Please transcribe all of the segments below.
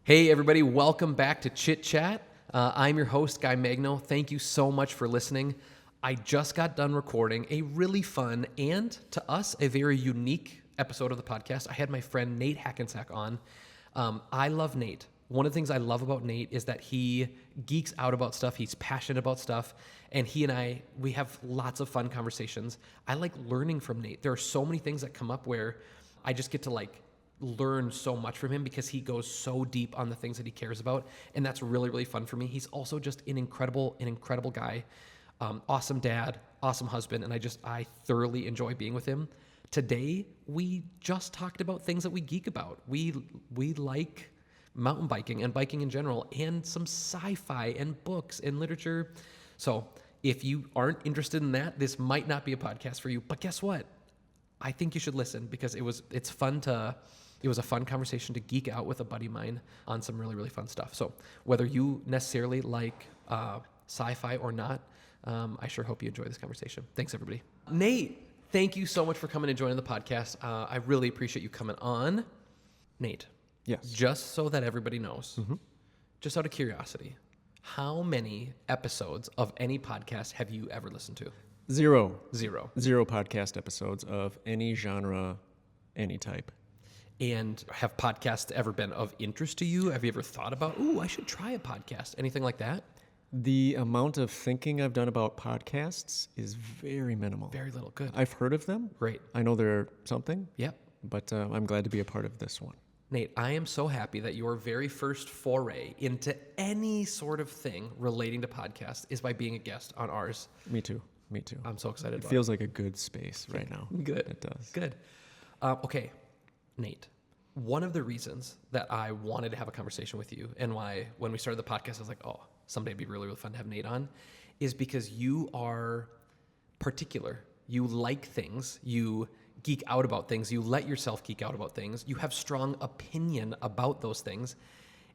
Hey, everybody. Welcome back to Chit Chat. I'm your host, Guy Magno. Thank you so much for listening. I just got done recording a really fun and, to us, a very unique episode of the podcast. I had my friend Nate Hackensack on. I love Nate. One of the things I love about Nate is that he geeks out about stuff. He's passionate about stuff. And he and I, we have lots of fun conversations. I like learning from Nate. There are so many things that come up where I just get to learn so much from him because he goes so deep on the things that he cares about. And that's really, really fun for me. He's also just an incredible guy. Awesome dad, awesome husband. And I thoroughly enjoy being with him. Today, we just talked about things that we geek about. We like mountain biking and biking in general, and some sci-fi and books and literature. So if you aren't interested in that, this might not be a podcast for you. But guess what? I think you should listen because it was a fun conversation to geek out with a buddy of mine on some really, really fun stuff. So whether you necessarily like sci-fi or not, I sure hope you enjoy this conversation. Thanks, everybody. Nate, thank you so much for coming and joining the podcast. I really appreciate you coming on. Nate. Yes. Just so that everybody knows, just out of curiosity, how many episodes of any podcast have you ever listened to? Zero. Zero Podcast episodes of any genre, any type. And have podcasts ever been of interest to you? Have you ever thought about, I should try a podcast? Anything like that? The amount of thinking I've done about podcasts is very minimal. Very little. Good. I've heard of them. Great. I know they're something. Yep. But I'm glad to be a part of this one. Nate, I am so happy that your very first foray into any sort of thing relating to podcasts is by being a guest on ours. Me too. I'm so excited about it. It feels like a good space right now. Good. It does. Good. Okay, Nate, one of the reasons that I wanted to have a conversation with you and why when we started the podcast, I was like, someday it'd be really, really fun to have Nate on, is because you are particular. You like things. You geek out about things. You let yourself geek out about things. You have strong opinion about those things.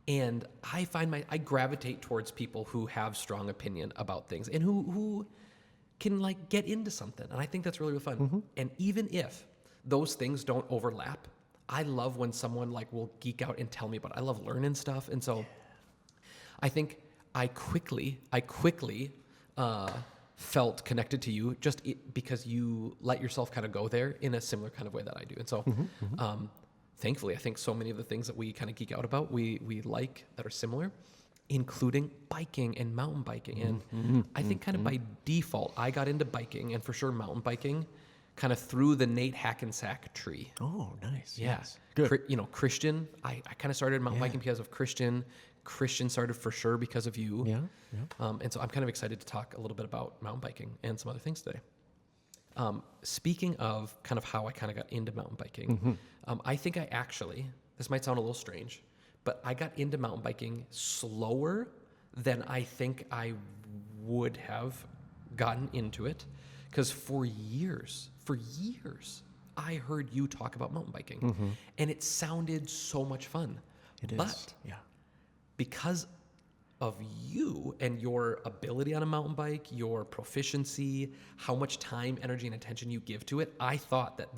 And I find I gravitate towards people who have strong opinion about things and who can get into something. And I think that's really, really fun. Mm-hmm. And even if those things don't overlap, I love when someone will geek out and tell me about it. I love learning stuff. And so I think I quickly felt connected to you just because you let yourself kind of go there in a similar kind of way that I do. And so thankfully, I think so many of the things that we kind of geek out about, we like that are similar, including biking and mountain biking. And I think kind of by default, I got into biking and for sure mountain biking kind of through the Nate Hackensack tree. Oh, nice. Yeah. Yes. Good. Christian, I kind of started mountain biking because of Christian. Christian started for sure because of you. Yeah. And so I'm kind of excited to talk a little bit about mountain biking and some other things today. Speaking of kind of how I kind of got into mountain biking, I think this might sound a little strange, but I got into mountain biking slower than I think I would have gotten into it. Because for years, I heard you talk about mountain biking, and it sounded so much fun. It is. But because of you and your ability on a mountain bike, your proficiency, how much time, energy, and attention you give to it, I thought that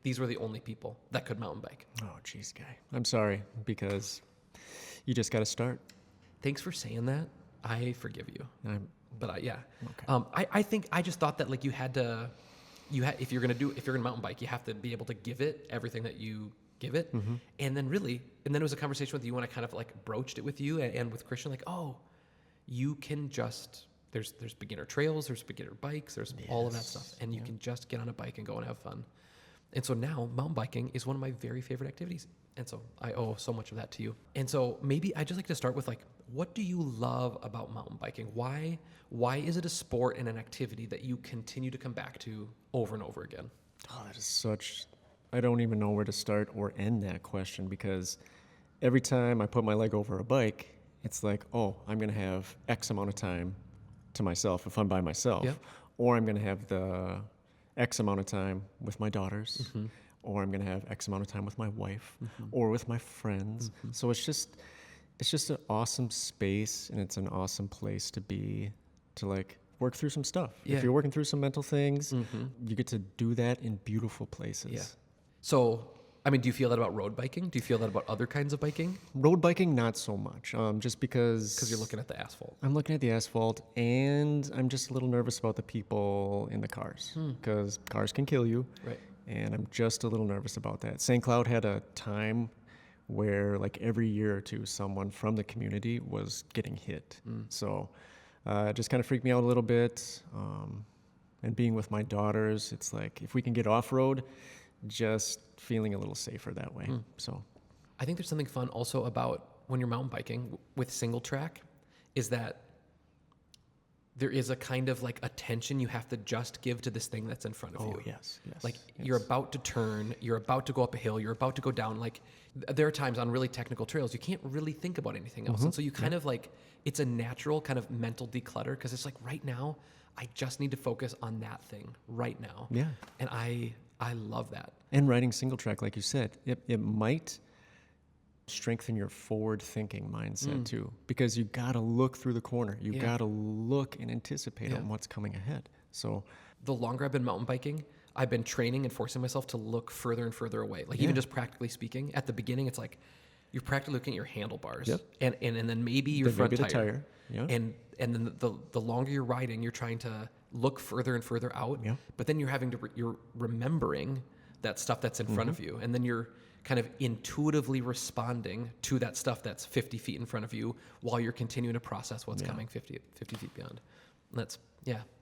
these were the only people that could mountain bike. Oh, geez, Guy. I'm sorry, because you just got to start. Thanks for saying that. I forgive you. Okay. I think I just thought that you had to, if you're gonna mountain bike, you have to be able to give it everything that you give it. And then it was a conversation with you when I kind of broached it with you and with Christian, you can just, there's beginner trails, there's beginner bikes, there's all of that stuff. And you can just get on a bike and go and have fun. And so now mountain biking is one of my very favorite activities. And so I owe so much of that to you. And so maybe I just like to start with what do you love about mountain biking? Why is it a sport and an activity that you continue to come back to over and over again? Oh, that is I don't even know where to start or end that question, because every time I put my leg over a bike, it's I'm going to have X amount of time to myself if I'm by myself. Yep. Or I'm going to have the X amount of time with my daughters. Or I'm going to have X amount of time with my wife or with my friends. So it's just an awesome space, and it's an awesome place to be, to work through some stuff. Yeah. If you're working through some mental things, you get to do that in beautiful places. Yeah. So I mean, do you feel that about road biking? Do you feel that about other kinds of biking? Road biking, not so much. Just because Because you're looking at the asphalt. I'm looking at the asphalt, and I'm just a little nervous about the people in the cars because cars can kill you. Right. And I'm just a little nervous about that. St. Cloud had a time where, like, every year or two, someone from the community was getting hit. So it just kind of freaked me out a little bit. And being with my daughters, it's like if we can get off road, just feeling a little safer that way. So I think there's something fun also about when you're mountain biking with single track is that there is a kind of like attention you have to just give to this thing that's in front of you. Yes. Like you're about to turn, you're about to go up a hill, you're about to go down. Like there are times on really technical trails, you can't really think about anything else. And so you kind of like, it's a natural kind of mental declutter because it's like right now, I just need to focus on that thing right now. Yeah. And I love that. And riding single track, like you said, it might strengthen your forward thinking mindset too, because you got to look through the corner. You got to look and anticipate on what's coming ahead. So the longer I've been mountain biking, I've been training and forcing myself to look further and further away. Like even just practically speaking, at the beginning, it's like you're practically looking at your handlebars and then maybe your front maybe tire. The tire. And then the longer you're riding, you're trying to look further and further out. Yeah. But then you're having to you're remembering that stuff that's in front of you, and then you're kind of intuitively responding to that stuff that's 50 feet in front of you while you're continuing to process what's coming 50 feet beyond. And that's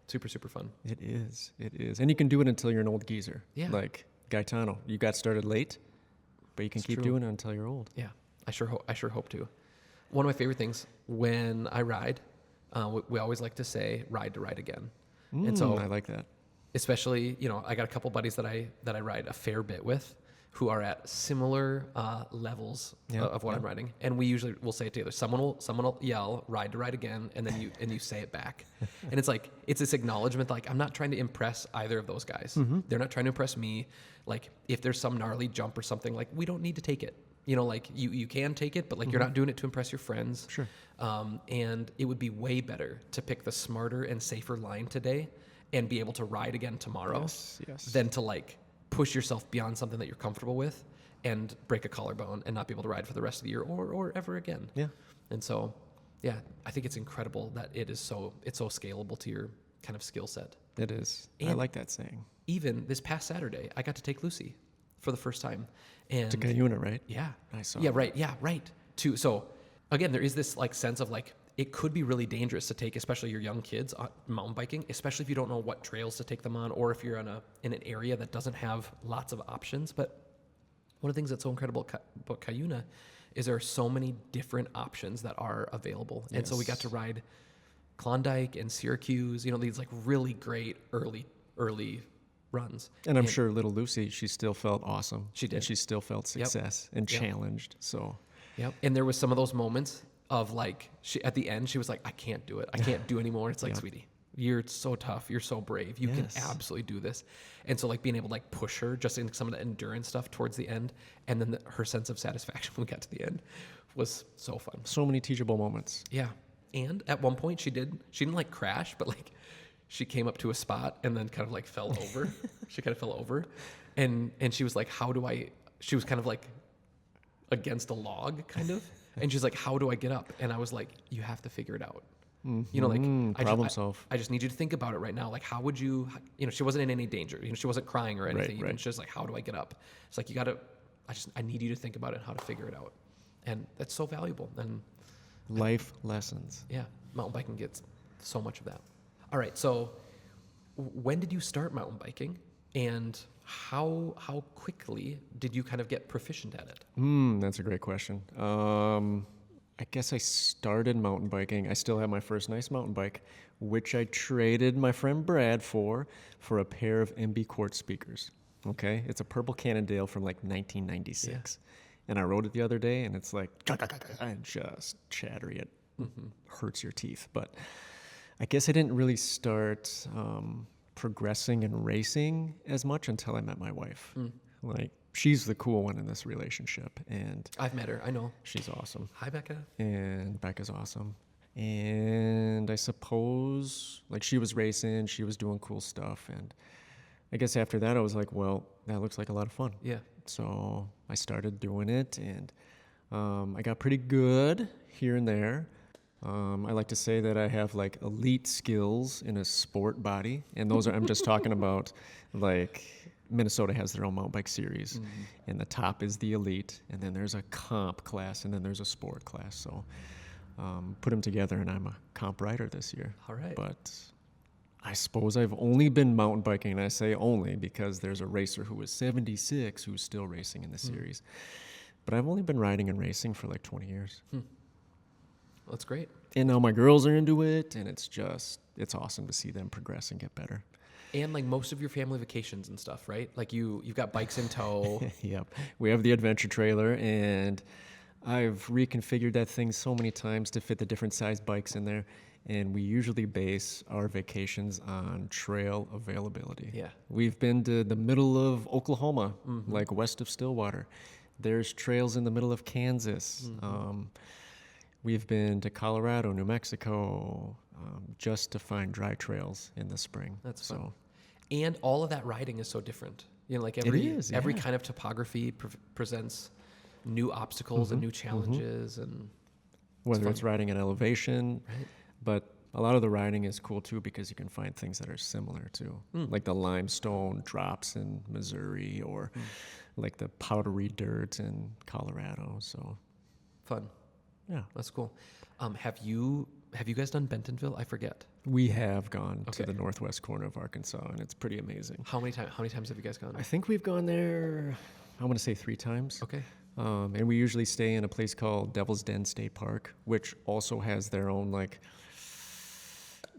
super, super fun. It is. And you can do it until you're an old geezer. Yeah. Like Gaetano, you got started late, but you can keep doing it until you're old. Yeah, I sure hope to. One of my favorite things when I ride, we always like to say, ride to ride again. And so I like that. Especially, I got a couple buddies that I ride a fair bit with who are at similar levels of what I'm riding. And we usually will say it together. Someone will yell, ride to ride again, and then you say it back. And it's like, it's this acknowledgement, like I'm not trying to impress either of those guys. They're not trying to impress me. Like if there's some gnarly jump or something, like we don't need to take it. Like you can take it, but like you're not doing it to impress your friends. Sure. And it would be way better to pick the smarter and safer line today and be able to ride again tomorrow than to like push yourself beyond something that you're comfortable with and break a collarbone and not be able to ride for the rest of the year or ever again. Yeah. And so, I think it's incredible that it's so scalable to your kind of skill set. It is. And I like that saying. Even this past Saturday, I got to take Lucy for the first time. And To Cuyuna, right? yeah. I saw Yeah, that. right. Yeah, right. So again, there is this like sense of like, it could be really dangerous to take, especially your young kids on mountain biking, especially if you don't know what trails to take them on, or if you're in an area that doesn't have lots of options. But one of the things that's so incredible about Cuyuna is there are so many different options that are available. And so we got to ride Klondike and Syracuse, these like really great early runs. And I'm sure little Lucy, she still felt awesome. She did. And she still felt success and challenged. So Yep. And there was some of those moments of like, at the end, she was like, I can't do it. I can't do anymore. It's like, sweetie, you're so tough. You're so brave. You can absolutely do this. And so like being able to like push her just in some of the endurance stuff towards the end. And then her sense of satisfaction when we got to the end was so fun. so many teachable moments. Yeah. And at one point she didn't like crash, but like she came up to a spot and then kind of like fell over. She kind of fell over. And she was like, she was kind of like against a log kind of. And she's like, how do I get up? And I was like, you have to figure it out. Problem solve. I just need you to think about it right now. Like, how would you, she wasn't in any danger. She wasn't crying or anything. Right. She's like, how do I get up? It's like, I need you to think about it and how to figure it out. And that's so valuable. And Life lessons. yeah, mountain biking gets so much of that. All right. So when did you start mountain biking, and how quickly did you kind of get proficient at it? That's a great question. I guess I started mountain biking. I still have my first nice mountain bike, which I traded my friend Brad for a pair of MB Quartz speakers. Okay, it's a purple Cannondale from like 1996. And I rode it the other day, and it's like, and just chattery. It hurts your teeth. But I guess I didn't really start progressing and racing as much until I met my wife. Like, she's the cool one in this relationship, and I've met her. I know. she's awesome. Hi, Becca. And Becca's awesome. And I suppose, like, she was racing, she was doing cool stuff, and I guess after that I was like, well, that looks like a lot of fun. Yeah. So I started doing it, and I got pretty good here and there. I like to say that I have like elite skills in a sport body, and those are, I'm just talking about like Minnesota has their own mountain bike series, and the top is the elite, and then there's a comp class, and then there's a sport class. So put them together, and I'm a comp rider this year. All right. But I suppose I've only been mountain biking, and I say only because there's a racer who was 76 who's still racing in the series. But I've only been riding and racing for like 20 years. That's great. And now my girls are into it, and it's awesome to see them progress and get better. And like most of your family vacations and stuff, right? Like you've got bikes in tow. Yep. We have the adventure trailer, and I've reconfigured that thing so many times to fit the different size bikes in there. And we usually base our vacations on trail availability. Yeah. We've been to the middle of Oklahoma, like west of Stillwater. There's trails in the middle of Kansas. We've been to Colorado, New Mexico, just to find dry trails in the spring. That's fun. And all of that riding is so different. You know, like every kind of topography presents new obstacles and new challenges, and whether it's riding at elevation, but a lot of the riding is cool too because you can find things that are similar too, like the limestone drops in Missouri or like the powdery dirt in Colorado. So fun. Yeah, that's cool. Have you guys done Bentonville? I forget. We have gone to the northwest corner of Arkansas, and it's pretty amazing. How many times have you guys gone? I think we've gone there, I want to say 3 times. Okay. And we usually stay in a place called Devil's Den State Park, which also has their own like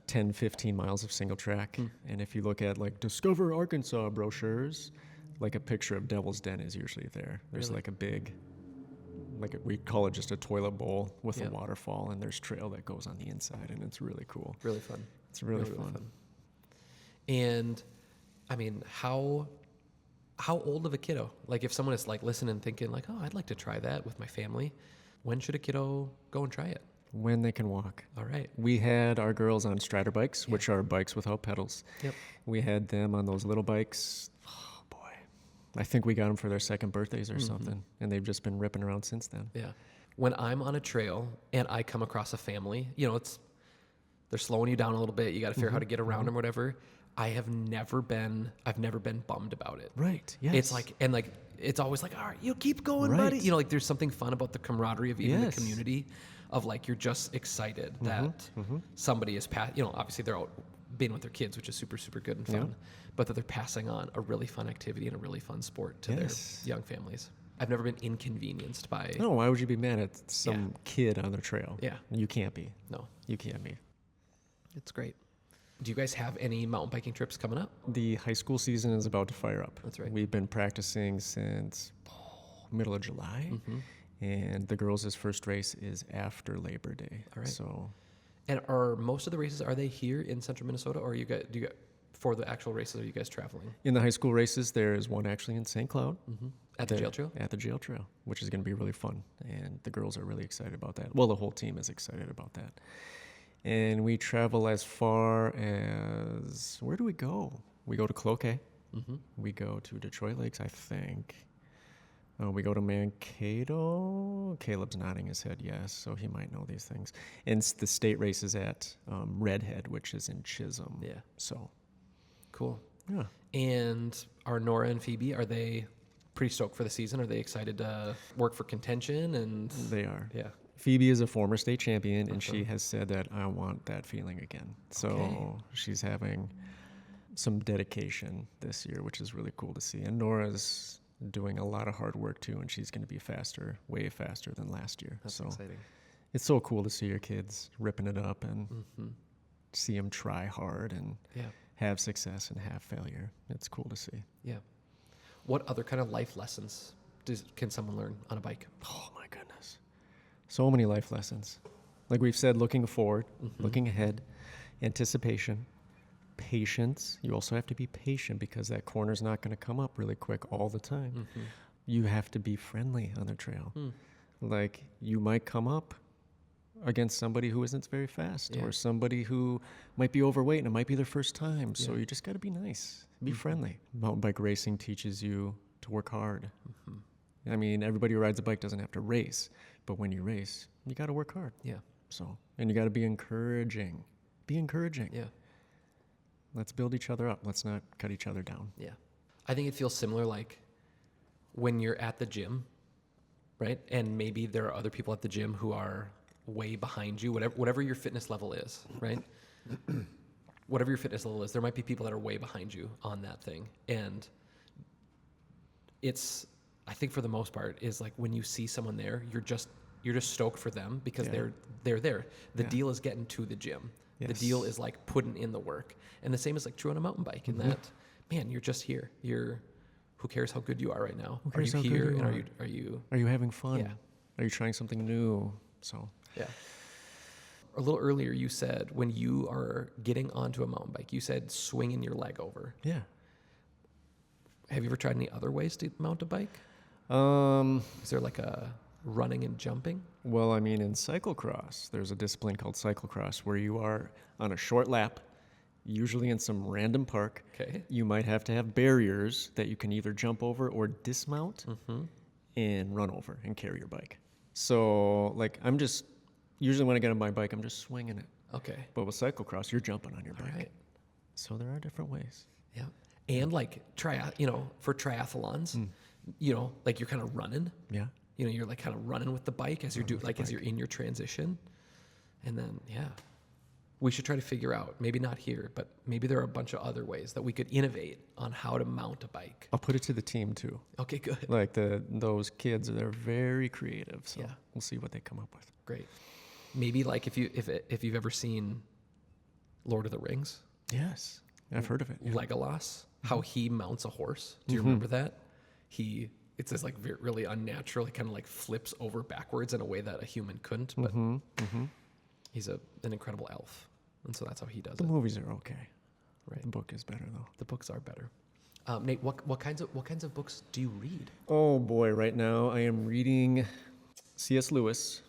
10, 15 miles of single track. And if you look at like Discover Arkansas brochures, like a picture of Devil's Den is usually there. There's like a big, we call it just a toilet bowl with a waterfall, and there's trail that goes on the inside, and it's really cool. Really fun. It's really fun. And I mean, how old of a kiddo? Like if someone is like listening and thinking like, oh, I'd like to try that with my family, when should a kiddo go and try it? When they can walk. All right. We had our girls on Strider bikes, which are bikes without pedals. Yep. We had them on those little bikes. Oh, boy. I think we got them for their second birthdays or something, and they've just been ripping around since then. Yeah. When I'm on a trail and I come across a family, you know, they're slowing you down a little bit. You got to figure out how to get around them or whatever. I've never been bummed about it. Right. Yes. It's like, it's always like, all right, you keep going, buddy. You know, like there's something fun about the camaraderie of even the community of like, you're just excited that somebody is you know, obviously they're out being with their kids, which is super, super good and fun, but that they're passing on a really fun activity and a really fun sport to their young families. I've never been inconvenienced by. No, why would you be mad at some kid on the trail? Yeah. You can't be. No. You can't be. It's great. Do you guys have any mountain biking trips coming up? The high school season is about to fire up. That's right. We've been practicing since middle of July, and the girls' first race is after Labor Day. All right. So, and are most of the races, are they here in central Minnesota, or for the actual races, are you guys traveling? In the high school races, there is one actually in St. Cloud. At the jail trail? At the jail trail, which is going to be really fun. And the girls are really excited about that. Well, the whole team is excited about that. And we travel as far as, where do we go? We go to Cloquet. We go to Detroit Lakes, I think. We go to Mankato. Caleb's nodding his head yes, so he might know these things. And the state race is at Redhead, which is in Chisholm. Yeah. So. Cool. Yeah. And are Nora and Phoebe, are they pretty stoked for the season? Are they excited to work for contention? And they are. Yeah. Phoebe is a former state champion, and she has said that I want that feeling again. So she's having some dedication this year, which is really cool to see. And Nora's doing a lot of hard work too, and she's going to be faster, way faster than last year. That's so exciting. It's so cool to see your kids ripping it up and see them try hard and have success and have failure. It's cool to see. Yeah. What other kind of life lessons can someone learn on a bike? Oh my goodness. So many life lessons. Like we've said, looking forward, looking ahead, anticipation, patience. You also have to be patient because that corner's not going to come up really quick all the time. You have to be friendly on the trail. Like you might come up against somebody who isn't very fast or somebody who might be overweight and it might be their first time. So you just got to be nice, be friendly. Mountain bike racing teaches you to work hard. I mean, everybody who rides a bike doesn't have to race, but when you race, you got to work hard. Yeah. So, and you got to be encouraging. Be encouraging. Yeah. Let's build each other up. Let's not cut each other down. Yeah. I think it feels similar like when you're at the gym, right? And maybe there are other people at the gym who are way behind you, whatever your fitness level is, right? Whatever your fitness level is, there might be people that are way behind you on that thing. And it's, I think for the most part, is like when you see someone there, you're just stoked for them because they're there. The deal is getting to the gym. Yes. The deal is like putting in the work. And the same is like true on a mountain bike in that, man, you're just here. Who cares how good you are right now? Who Are you cares how good here? you And are you having fun? Yeah. Are you trying something new? So Yeah. A little earlier, you said when you are getting onto a mountain bike, you said swinging your leg over. yeah. Have you ever tried any other ways to mount a bike? Is there like a running and jumping? Well, I mean, in cyclocross, there's a discipline called cyclocross where you are on a short lap, usually in some random park. Okay. You might have to have barriers that you can either jump over or dismount and run over and carry your bike. So, like, usually when I get on my bike, I'm just swinging it. Okay. But with cyclocross, you're jumping on your bike. Right. So there are different ways. Yeah. And like for triathlons, like you're kind of running. Yeah. You're like kind of running with the bike as as you're in your transition. And then, we should try to figure out, maybe not here, but maybe there are a bunch of other ways that we could innovate on how to mount a bike. I'll put it to the team too. Okay, good. Like those kids, they're very creative. So we'll see what they come up with. Great. Maybe like if you've ever seen Lord of the Rings, Yes. I've heard of it. Yeah. Legolas, how he mounts a horse. Do you remember that? It's this like really unnatural. He kind of like flips over backwards in a way that a human couldn't. But he's an incredible elf, and so that's how he does The it. movies are okay. Right. The book is better though. The books are better. Nate, what kinds of books do you read? Oh boy, right now I am reading C.S. Lewis.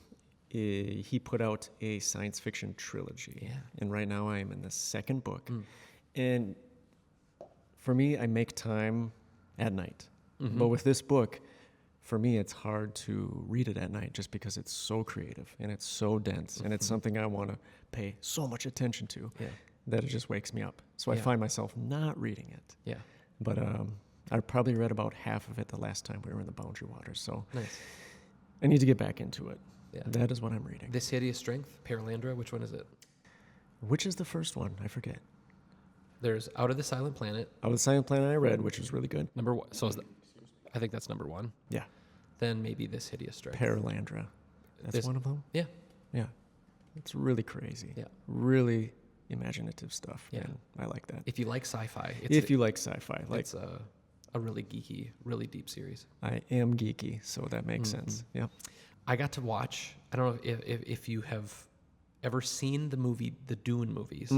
He put out a science fiction trilogy. Yeah. And right now I am in the second book. And for me, I make time at night. But with this book, for me, it's hard to read it at night just because it's so creative and it's so dense and it's something I want to pay so much attention to that it just wakes me up. So I find myself not reading it. Yeah. But I probably read about half of it the last time we were in the Boundary Waters. So Nice. I need to get back into it. Yeah. That is what I'm reading. This Hideous Strength, Paralandra, which one is it? Which is the first one? I forget. There's Out of the Silent Planet, Oh, the Silent Planet I read, which was really good. number one. So I think that's number one. Yeah. Then maybe This Hideous Strength. Paralandra. That's one of them? Yeah. Yeah. It's really crazy. Yeah. Really imaginative stuff. Yeah. And I like that. If you like sci-fi, If you like sci-fi. Like, it's a really geeky, really deep series. I am geeky, so that makes sense. Yeah. I got to watch, I don't know if you have ever seen the Dune movies.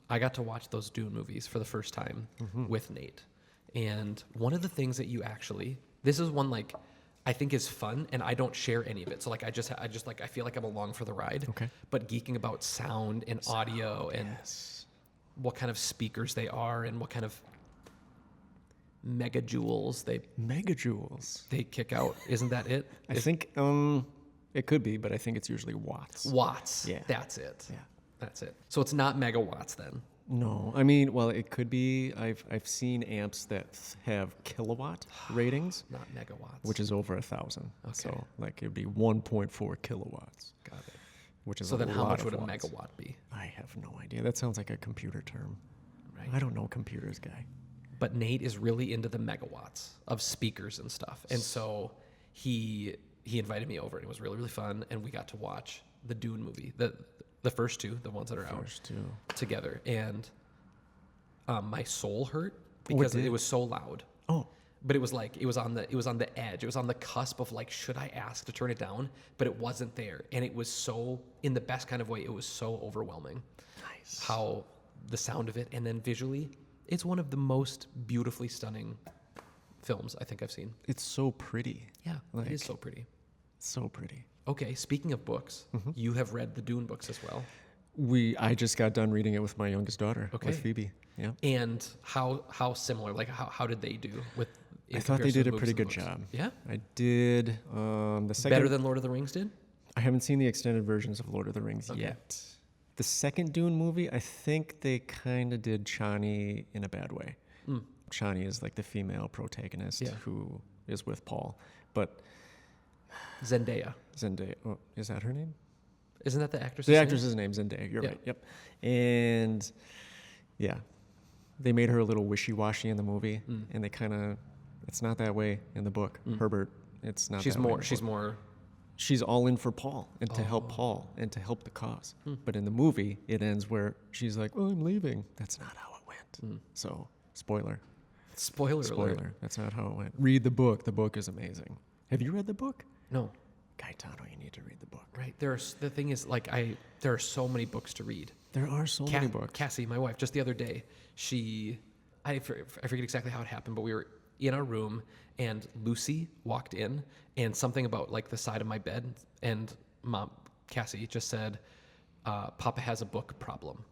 I got to watch those Dune movies for the first time with Nate. And one of the things that this is one like I think is fun, and I don't share any of it. So like I just like I feel like I'm along for the ride. Okay. But geeking about sound and audio and what kind of speakers they are and what kind of megajoules they kick out. Isn't that it? I think it could be, but I think it's usually watts. Watts. Yeah. That's it. Yeah. That's it. So it's not megawatts then. No, I mean, well, it could be. I've seen amps that have kilowatt ratings, Not megawatts. which is over 1,000. Okay. So like it'd be 1.4 kilowatts, Got it. which is So a then how lot much of would a watts. megawatt be? I have no idea. That sounds like a computer term. Right. I don't know computers, guy. But Nate is really into the megawatts of speakers and stuff. And so he invited me over and it was really, really fun. And we got to watch the Dune movie, the first two, the ones that are out First two. together. And my soul hurt because it was so loud. Oh, But it was like it was on the edge. It was on the cusp of like, should I ask to turn it down? But it wasn't there. And it was so, in the best kind of way, it was so overwhelming. nice. How the sound of it, and then visually, it's one of the most beautifully stunning films I think I've seen. It's so pretty. Yeah, Like- it is so pretty. So pretty. Okay, speaking of books, you have read the Dune books as well. I just got done reading it with my youngest daughter, Okay. with Phoebe. Yeah. And how similar? Like how did they do with I thought they comparison did to a the pretty movies good and the books? job. Yeah? I did. The second, Better than Lord of the Rings did? I haven't seen the extended versions of Lord of the Rings Okay. yet. The second Dune movie, I think they kind of did Chani in a bad way. Mm. Chani is like the female protagonist Yeah. who is with Paul. But Zendaya. Zendaya, oh, is that her name? Isn't that the actress? The actress's name, Zendaya. You're Yeah. right. Yep. And yeah, they made her a little wishy-washy in the movie, and they kind of, it's not that way in the book. Herbert, it's not. She's that way in more. the She's book. more. She's all in for Paul and to help Paul and to help the cause. But in the movie, it ends where she's like, "Oh, I'm leaving." That's not how it went. So, spoiler. Spoiler alert. Spoiler. That's not how it went. Read the book. The book is amazing. Have you read the book? No. Gaetano, you need to read the book. Right. The thing is, like, there are so many books to read. There are so many books. Cassie, my wife, just the other day, I forget exactly how it happened, but we were in our room and Lucy walked in and something about like the side of my bed and Cassie just said, Papa has a book problem.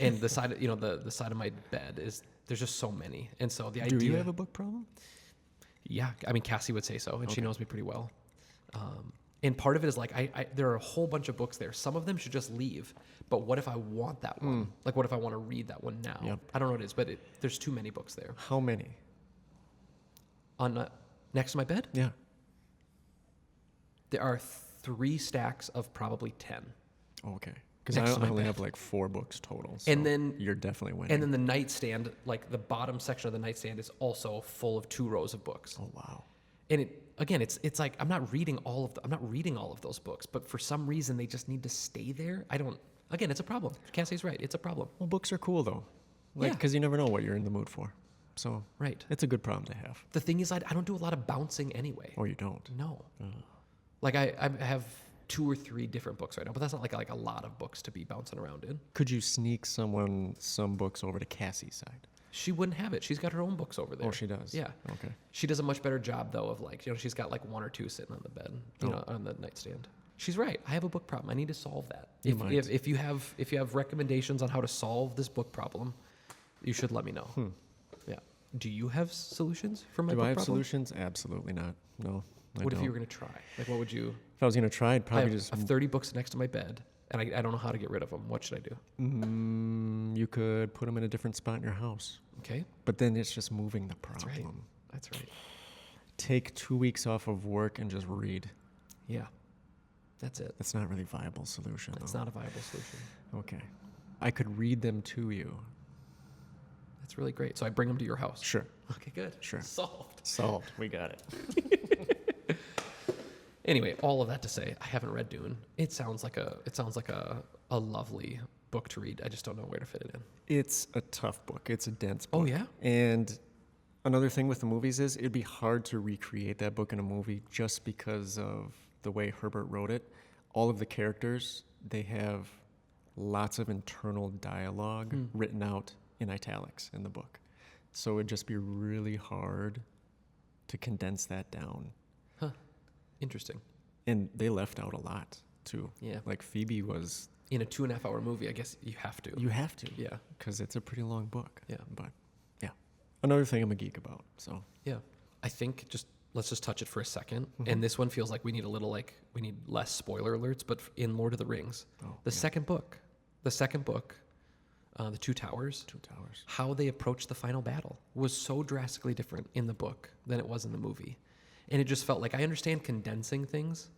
And the side, the side of my bed there's just so many. And so the idea. Do you have a book problem? Yeah. I mean, Cassie would say so, and she knows me pretty well. And part of it is like, there are a whole bunch of books there. Some of them should just leave. But what if I want that one? Like, what if I want to read that one now? Yep. I don't know what it is, but there's too many books there. How many? On next to my bed, Yeah. there are 3 stacks of probably 10. Okay. Because Next to my I only bed. have like 4 books total. So And then you're definitely winning. And then the nightstand, like the bottom section of the nightstand, is also full of 2 rows of books. oh wow. And it's like I'm not reading all of those books, but for some reason they just need to stay there. Again, it's a problem. Cassie's right. It's a problem. Well, books are cool though. Like, Yeah. because you never know what you're in the mood for. So Right. it's a good problem to have. The thing is, I don't do a lot of bouncing anyway. Or you don't. No. Like I have 2 or 3 different books right now, but that's not like a lot of books to be bouncing around in. Could you sneak some books over to Cassie's side? She wouldn't have it. She's got her own books over there. Oh, she does? Yeah. Okay. She does a much better job though of like, she's got like 1 or 2 sitting on the bed, on the nightstand. She's right. I have a book problem. I need to solve that. If you have recommendations on how to solve this book problem, you should let me know. Yeah. Do you have solutions for my Do book I have problem? solutions? Absolutely not. No. What if you were going to try? Like, what would you? If I was going to try, I'd I probably have just. 30 books next to my bed, and I don't know how to get rid of them. What should I do? You could put them in a different spot in your house. Okay. But then it's just moving the problem. That's right. That's right. Take 2 weeks off of work and just read. Yeah. That's it. That's not really a viable solution. That's though. not a viable solution. Okay. I could read them to you. That's really great. So I bring them to your house. Sure. Okay, good. Sure. Solved. Solved. We got it. Anyway, all of that to say, I haven't read Dune. It sounds like a lovely book to read. I just don't know where to fit it in. It's a tough book. It's a dense book. Oh, yeah? And another thing with the movies is it'd be hard to recreate that book in a movie just because of the way Herbert wrote it. All of the characters, they have lots of internal dialogue written out in italics in the book. So it'd just be really hard to condense that down. Huh. Interesting. And they left out a lot, too. Yeah. Like Phoebe was... In a 2.5-hour movie, I guess you have to. You have to. Yeah. Because it's a pretty long book. Yeah. But, yeah. Another thing I'm a geek about, so... Yeah. I think let's just touch it for a second. And this one feels like we need we need less spoiler alerts, but in Lord of the Rings, the second book, The Two Towers, how they approached the final battle was so drastically different in the book than it was in the movie. And it just felt like I understand condensing things,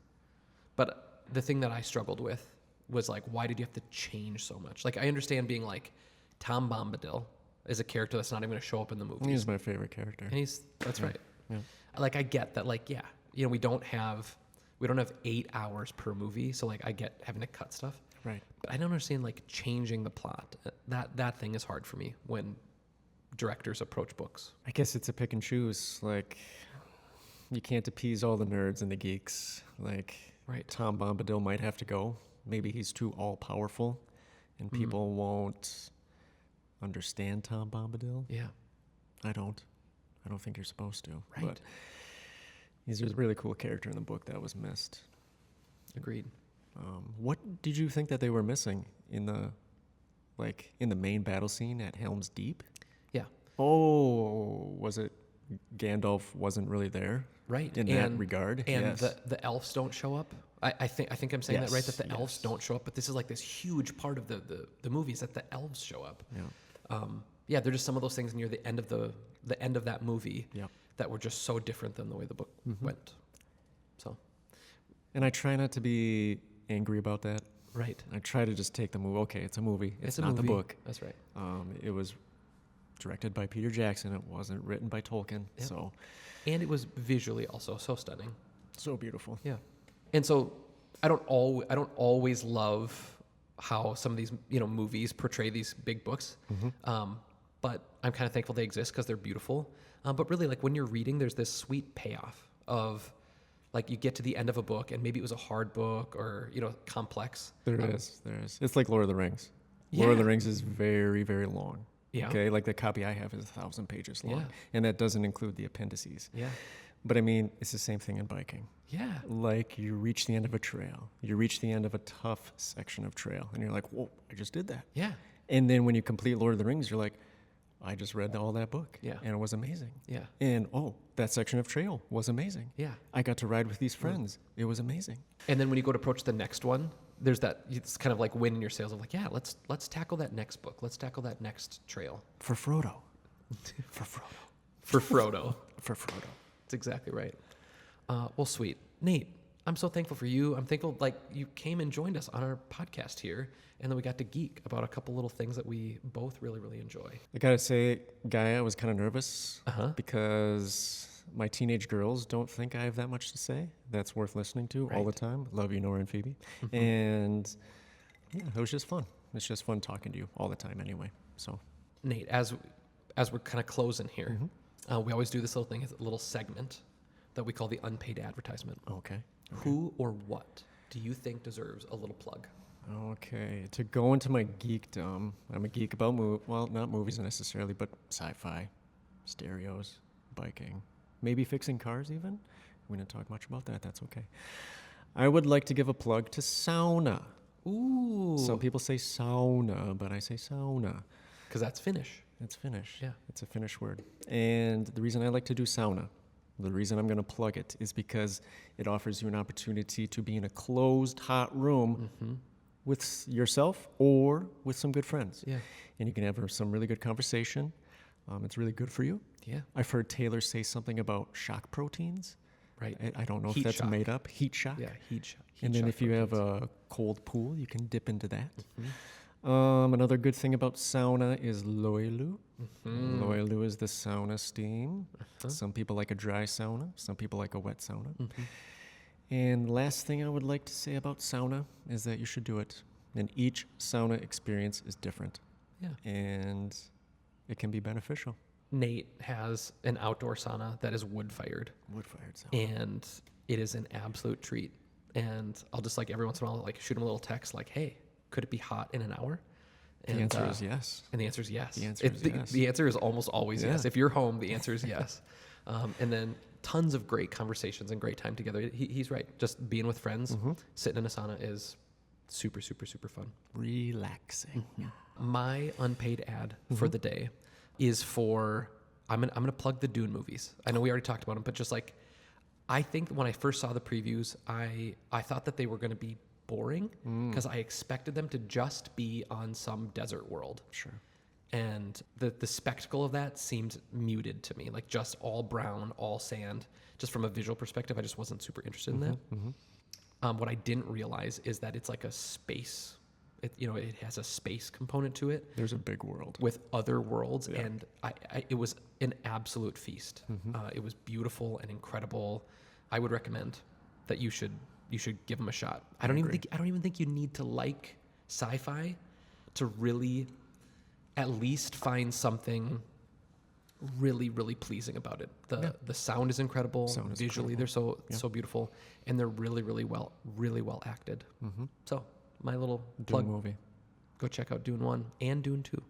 but the thing that I struggled with was like, why did you have to change so much? Like, I understand being like, Tom Bombadil is a character that's not even going to show up in the movie. He's my favorite character. And that's right. Yeah. Like, I get that, like, yeah, we don't have 8 hours per movie, so like I get having to cut stuff. Right. But I don't understand like changing the plot. That thing is hard for me when directors approach books. I guess it's a pick and choose. Like, you can't appease all the nerds and the geeks. Like, Right. Tom Bombadil might have to go. Maybe he's too all-powerful, and people won't understand Tom Bombadil. Yeah. I don't think you're supposed to. Right. But he's a really cool character in the book that was missed. Agreed. What did you think that they were missing in the main battle scene at Helm's Deep? Yeah. Oh, was it Gandalf wasn't really there. Right. In that regard. And yes. the elves don't show up. I think I'm saying that right, Yes, that the elves yes. don't show up, but this is like this huge part of the movie is that the elves show up. Yeah. Yeah, they're just some of those things near the end of that movie Yep. that were just so different than the way the book went. So, And I try not to be angry about that. right. I try to just take the movie. Okay, it's a movie. It's a not movie. the book. That's right. It was directed by Peter Jackson. It wasn't written by Tolkien. Yep. So And it was visually also so stunning. so beautiful. Yeah. And so I don't always love how some of these, movies portray these big books. But I'm kind of thankful they exist because they're beautiful. But really, like when you're reading, there's this sweet payoff of like you get to the end of a book and maybe it was a hard book or, complex. There is. It's like Lord of the Rings. Lord of Yeah. the Rings is very, very long. Yeah. Okay, like the copy I have is 1,000 pages long. Yeah. And that doesn't include the appendices. Yeah. But I mean, it's the same thing in biking. Yeah. Like you reach the end of a trail, you reach the end of a tough section of trail, and you're like, whoa, I just did that. Yeah. And then when you complete Lord of the Rings, you're like, I just read all that book. Yeah. And it was amazing. Yeah. And that section of trail was amazing. Yeah. I got to ride with these friends. It was amazing. And then when you go to approach the next one, there's that, it's kind of like wind in your sails of like, yeah, let's tackle that next book. Let's tackle that next trail. For Frodo. For Frodo. For Frodo. For Frodo. That's exactly right. Well, sweet. Nate, I'm so thankful for you. I'm thankful like you came and joined us on our podcast here, and then we got to geek about a couple little things that we both really, really enjoy. I gotta say, Gaia, I was kind of nervous Uh-huh. because my teenage girls don't think I have that much to say that's worth listening to all the Right. time. Love you, Nora and Phoebe. And yeah, it was just fun. It's just fun talking to you all the time anyway. So Nate, as we're kind of closing here, we always do this little thing, a little segment that we call the unpaid advertisement. okay. Who or what do you think deserves a little plug? Okay, to go into my geekdom, I'm a geek about not movies necessarily, but sci-fi, stereos, biking, maybe fixing cars even. We didn't talk much about that. That's okay. I would like to give a plug to sauna. Ooh. Some people say sauna, but I say sauna. Because that's Finnish. It's Finnish. Yeah. It's a Finnish word. And the reason I like to do sauna, the reason I'm going to plug it is because it offers you an opportunity to be in a closed, hot room with yourself or with some good friends. Yeah. And you can have some really good conversation. It's really good for you. Yeah. I've heard Taylor say something about shock proteins. Right. I don't know Heat if that's shock. made up. Heat shock. Yeah. Heat shock. And then if you have a cold pool, you can dip into that. Another good thing about sauna is loilu. Loilu is the sauna steam. Some people like a dry sauna. Some people like a wet sauna. And last thing I would like to say about sauna is that you should do it. And each sauna experience is different. Yeah. And it can be beneficial. Nate has an outdoor sauna that is wood-fired, Wood-fired sauna. and it is an absolute treat. And I'll just like every once in a while like shoot him a little text like, hey, could it be hot in an hour? The And, answer is yes. And the answer is yes. The answer is yes. The answer is almost always Yeah. yes. If you're home, the answer is yes. And then tons of great conversations and great time together. He's right. Just being with friends, sitting in a sauna is super, super, super fun. Relaxing. My unpaid ad for the day is for I'm gonna plug the Dune movies. I know we already talked about them, but just like I think when I first saw the previews, I thought that they were going to be boring because I expected them to just be on some desert world. Sure. And the spectacle of that seemed muted to me, like just all brown, all sand. Just from a visual perspective, I just wasn't super interested in that. What I didn't realize is that it's like a space. It has a space component to it There's a big world. with other worlds, Yeah. and it was an absolute feast. It was beautiful and incredible. I would recommend that you should give them a shot. I don't even think you need to like sci-fi to really at least find something really, really pleasing about it. The sound is incredible. Sound is Visually, they're so beautiful, and they're really, really well acted. So my little Dune plug: movie. go check out Dune 1 and Dune 2,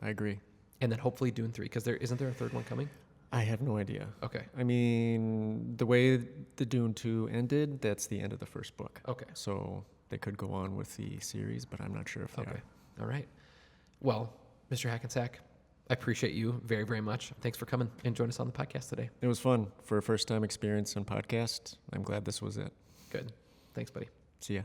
I agree. and then hopefully Dune 3, because isn't there a third one coming? I have no idea. Okay. I mean, the way the Dune 2 ended, that's the end of the first book. Okay. So they could go on with the series, but I'm not sure if they Okay. are. All right. Well, Mr. Hackensack, I appreciate you very, very much. Thanks for coming and joining us on the podcast today. It was fun for a first time experience on podcast. I'm glad this was it. Good. Thanks, buddy. See ya.